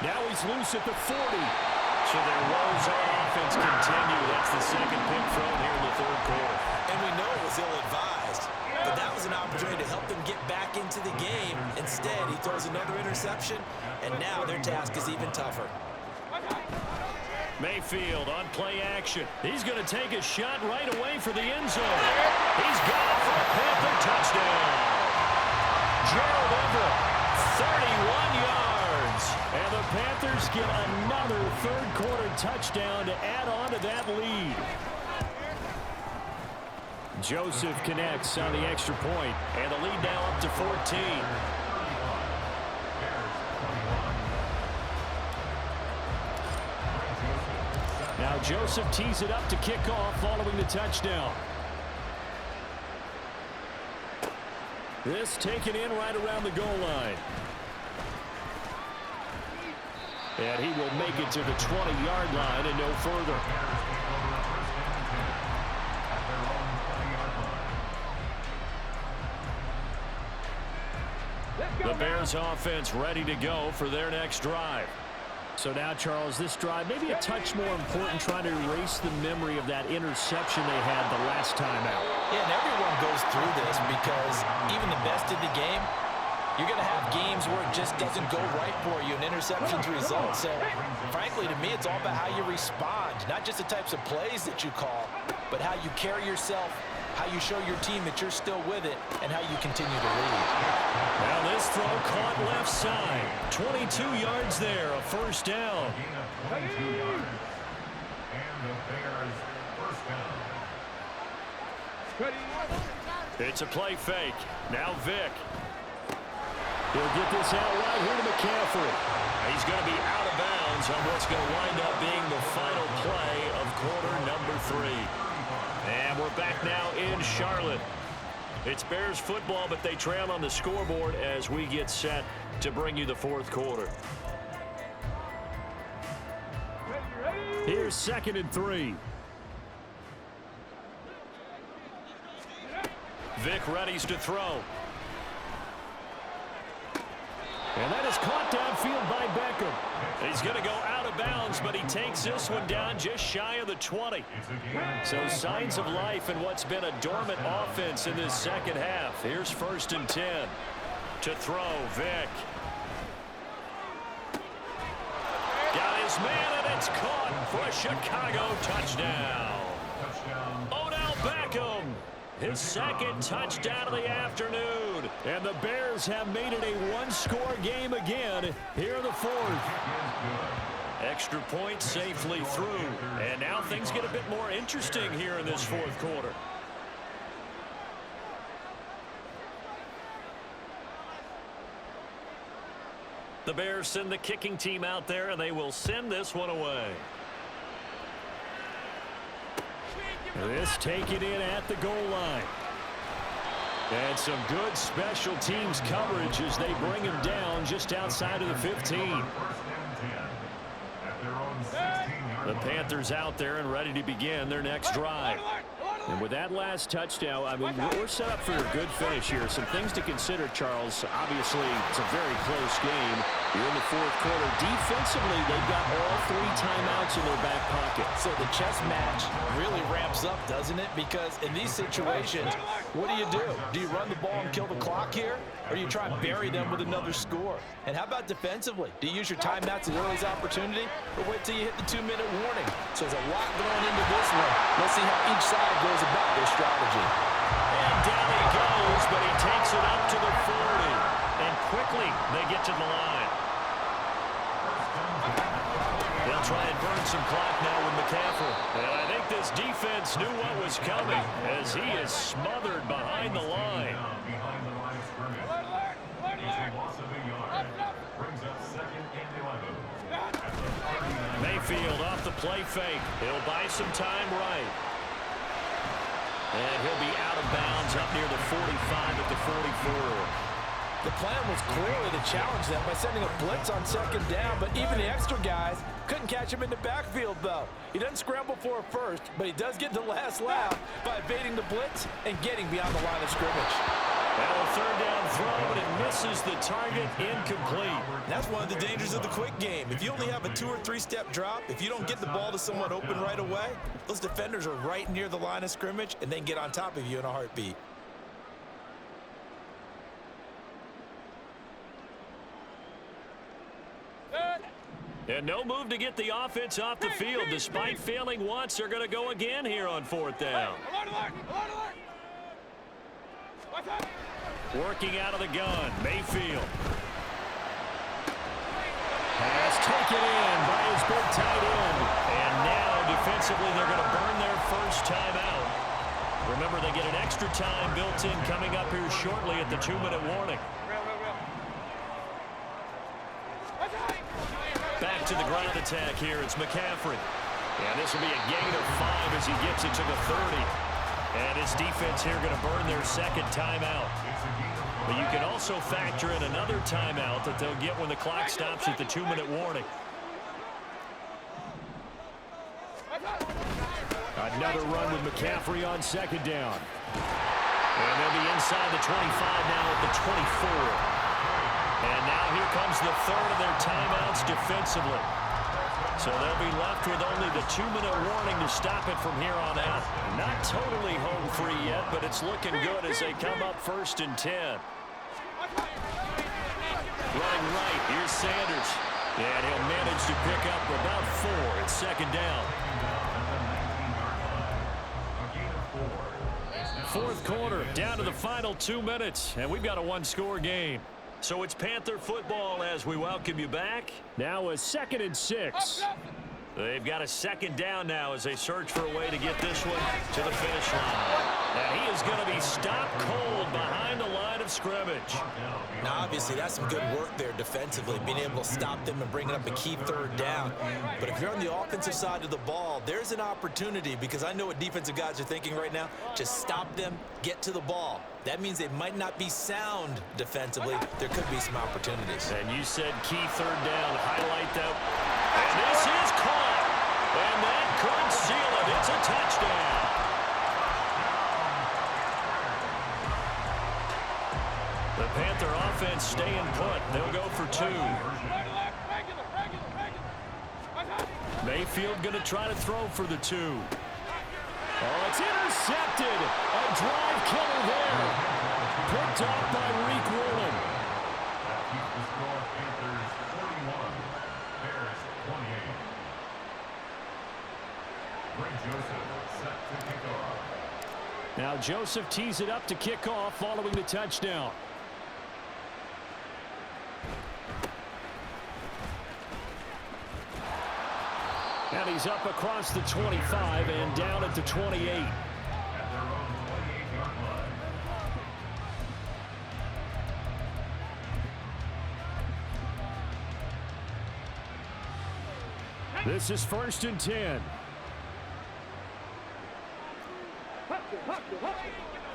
[SPEAKER 1] Now he's loose at the 40. So their woes on offense continue. That's the second pick thrown here in the third quarter.
[SPEAKER 2] And we know it was ill-advised, but that was an opportunity to help them get back into the game. Instead, he throws another interception, and now their task is even tougher.
[SPEAKER 1] Mayfield on play action. He's going to take a shot right away for the end zone. He's got it for a Panther touchdown. Gerald Everett, 31 yards. And the Panthers get another third-quarter touchdown to add on to that lead. Joseph connects on the extra point, and the lead now up to 14. Now Joseph tees it up to kick off following the touchdown. This taken in right around the goal line. And he will make it to the 20-yard line and no further. The Bears offense ready to go for their next drive. So now, Charles, this drive maybe a touch more important, trying to erase the memory of that interception they had the last time out.
[SPEAKER 2] Yeah, and everyone goes through this because even the best in the game, you're going to have games where it just doesn't go right for you and interceptions result. So, frankly, to me, it's all about how you respond, not just the types of plays that you call, but how you carry yourself, how you show your team that you're still with it, and how you continue to lead.
[SPEAKER 1] Now this throw caught left side. 22 yards there, a first down.
[SPEAKER 3] Gain of 22 yards. And the Bears first down.
[SPEAKER 1] It's a play fake. Now Vic. He'll get this out right here to McCaffrey. He's going to be out of bounds on what's going to wind up being the final play of quarter number 3. And we're back now in Charlotte. It's Bears football, but they trail on the scoreboard as we get set to bring you the fourth quarter. Here's 2nd and 3. Vic readies to throw. And that is caught downfield by Beckham. He's going to go out of bounds, but he takes this one down just shy of the 20. So signs of life in what's been a dormant offense in this second half. Here's 1st and 10. To throw, Vic. Got his man, and it's caught for a Chicago touchdown. Odell Beckham. His second touchdown of the afternoon. And the Bears have made it a one-score game again here in the fourth. Extra point safely through. And now things get a bit more interesting here in this fourth quarter. The Bears send the kicking team out there, and they will send this one away. This taken in at the goal line. And some good special teams coverage as they bring him down just outside of the 15. The Panthers out there and ready to begin their next drive. And with that last touchdown, I mean, we're set up for a good finish here. Some things to consider, Charles. Obviously, it's a very close game. You're in the fourth quarter. Defensively, they've got all 3 timeouts in their back pocket.
[SPEAKER 4] So the chess match really ramps up, doesn't it? Because in these situations, what do? Do you run the ball and kill the clock here? Or do you try and bury them with another score? And how about defensively? Do you use your timeouts as early as opportunity? Or wait till you hit the 2-minute warning? So there's a lot going into this one. Let's see how each side goes about their strategy.
[SPEAKER 1] And down he goes, but he takes it up to the 40. And quickly they get to the line. They'll try and burn some clock now with McCaffrey. And I think this defense knew what was coming as he is smothered behind the line. Mayfield off the play fake. He'll buy some time right. And he'll be out of bounds up near the 45 at the 44.
[SPEAKER 4] The plan was clearly to challenge them by sending a blitz on second down, but even the extra guys couldn't catch him in the backfield, though. He doesn't scramble for a first, but he does get the last laugh by evading the blitz and getting beyond the line of scrimmage.
[SPEAKER 1] Now a third down throw, but it misses the target, incomplete.
[SPEAKER 2] That's one of the dangers of the quick game. If you only have a 2- or 3-step drop, if you don't get the ball to someone open right away, those defenders are right near the line of scrimmage and then get on top of you in a heartbeat.
[SPEAKER 1] And no move to get the offense off the field. Despite failing once, they're going to go again here on fourth down. Working out of the gun, Mayfield. Pass taken in by his big tight end. And now defensively they're going to burn their first timeout. Remember, they get an extra time built in coming up here shortly at the 2-minute warning. Back to the ground attack here. It's McCaffrey. And this will be a gain of 5 as he gets it to the 30. And his defense here going to burn their second timeout. But you can also factor in another timeout that they'll get when the clock stops at the 2-minute warning. Another run with McCaffrey on second down. And they'll be inside the 25 now at the 24. And now here comes the third of their timeouts defensively. So they'll be left with only the 2-minute warning to stop it from here on out. Not totally home free yet, but it's looking good as they come up 1st and 10. Running right, here's Sanders. And he'll manage to pick up about 4 at second down. Fourth quarter, down to the final 2 minutes, and we've got a 1-score game. So it's Panther football as we welcome you back. Now a 2nd and 6. They've got a second down now as they search for a way to get this one to the finish line. And he is going to be stopped cold behind the line of scrimmage.
[SPEAKER 2] Now, obviously, that's some good work there defensively, being able to stop them and bringing up a key third down. But if you're on the offensive side of the ball, there's an opportunity, because I know what defensive guys are thinking right now. Just stop them, get to the ball. That means they might not be sound defensively. There could be some opportunities.
[SPEAKER 1] And you said key third down. Highlight that. And this is caught. And that could seal it. It's a touchdown. The Panther offense staying put. They'll go for 2. Mayfield going to try to throw for the 2. Oh, it's intercepted. A drive killer there. Picked off by Reek Woolen.
[SPEAKER 3] That keeps the score Panthers 41, Bears 28. Greg Joseph set to kick off.
[SPEAKER 1] Now Joseph tees it up to kick off following the touchdown. And he's up across the 25 and down at the 28.
[SPEAKER 3] At their own 28-yard line.
[SPEAKER 1] This is 1st and 10.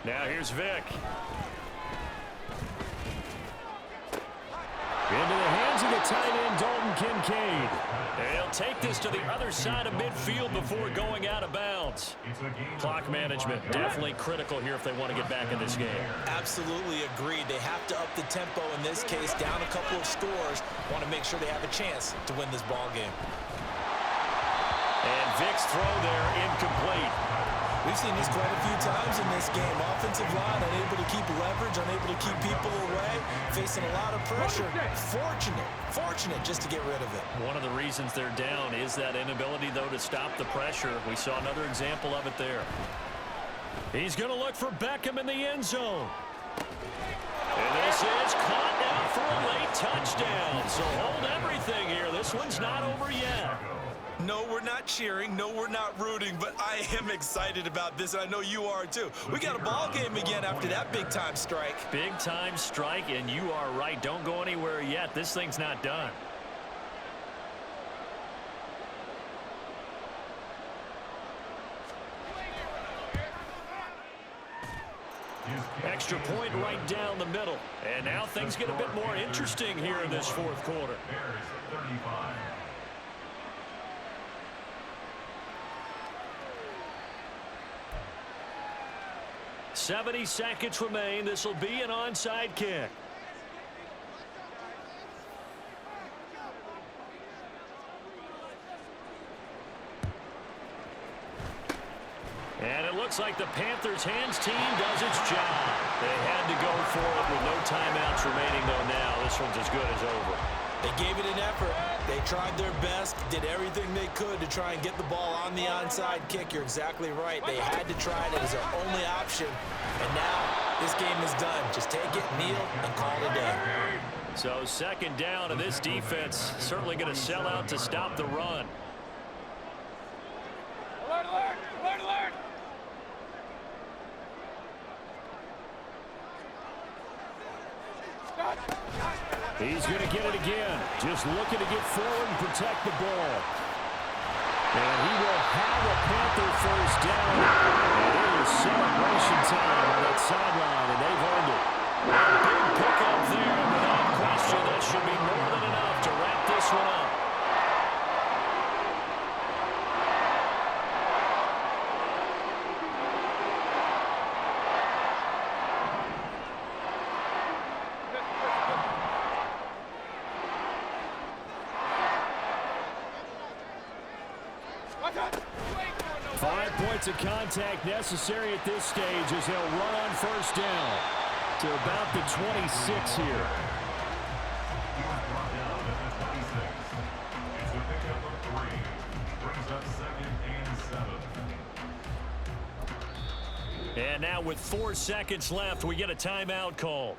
[SPEAKER 1] Now here's Vic. Into the hands of the tight end, Dalton Kincaid. He'll take this to the other side of midfield before going out of bounds. Clock management definitely critical here if they want to get back in this game.
[SPEAKER 2] Absolutely agreed. They have to up the tempo in this case, down a couple of scores. Want to make sure they have a chance to win this ball game.
[SPEAKER 1] And Vic's throw there incomplete.
[SPEAKER 2] We've seen this quite a few times in this game. Offensive line unable to keep leverage, unable to keep people away, facing a lot of pressure. Fortunate just to get rid of it.
[SPEAKER 1] One of the reasons they're down is that inability, though, to stop the pressure. We saw another example of it there. He's going to look for Beckham in the end zone. And this is caught now for a late touchdown. So hold everything here. This one's not over yet.
[SPEAKER 2] No, we're not cheering. No, we're not rooting, but I am excited about this, and I know you are too. We got a ball game again after that big-time strike.
[SPEAKER 1] Big-time strike, and you are right. Don't go anywhere yet. This thing's not done. Extra point right down the middle. And now things get a bit more interesting here in this fourth quarter.
[SPEAKER 3] Bears 35.
[SPEAKER 1] 70 seconds remain. This will be an onside kick. And it looks like the Panthers' hands team does its job. They had to go for it with no timeouts remaining, though now. This one's as good as over.
[SPEAKER 2] They gave it an effort. They tried their best, did everything they could to try and get the ball on the onside kick. You're exactly right. They had to try it. It was their only option. And now this game is done. Just take it, kneel, and call it a day.
[SPEAKER 1] So second down, and this defense certainly going to sell out to stop the run.
[SPEAKER 5] Alert, alert, alert, alert.
[SPEAKER 1] He's going to get it again. Just looking to get forward and protect the ball. And he will have a Panther first down. And it is celebration time on that sideline, and they've earned it. A big pickup there, without question. That should be more than enough to wrap this one up. Of contact necessary at this stage as they'll run on first down to about the 26 here.
[SPEAKER 3] He was brought down at the 26. It's a pickup of 3. Brings up 2nd and 7.
[SPEAKER 1] And now with 4 seconds left, we get a timeout call.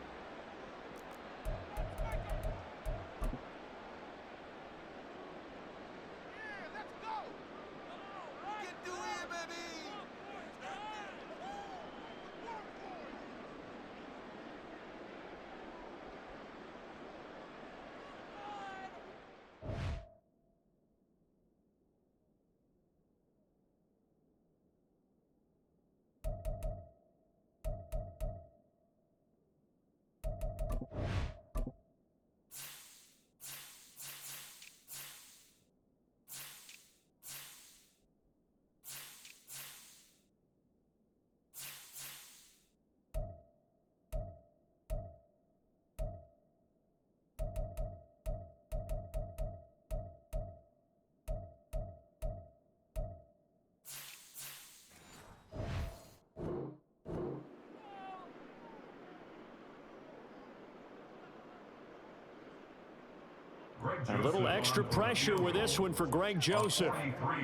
[SPEAKER 1] A little extra pressure with this one for Greg Joseph.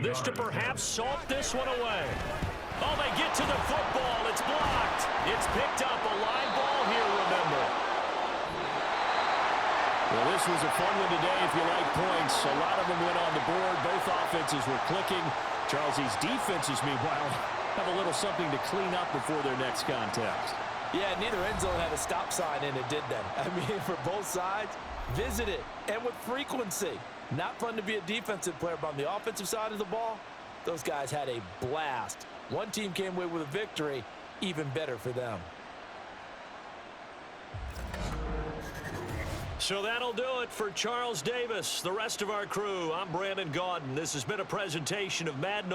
[SPEAKER 1] This to perhaps salt this one away. Oh, they get to the football. It's blocked. It's picked up. A live ball here, remember. Well, this was a fun one today if you like points. A lot of them went on the board. Both offenses were clicking. Charles, these defenses, meanwhile, have a little something to clean up before their next contest.
[SPEAKER 4] Yeah, neither end zone had a stop sign in it, did they? I mean, for both sides, visit it, and with frequency. Not fun to be a defensive player, but on the offensive side of the ball, those guys had a blast. One team came away with a victory, even better for them.
[SPEAKER 1] So that'll do it for Charles Davis, the rest of our crew. I'm Brandon Gaudin. This has been a presentation of Madden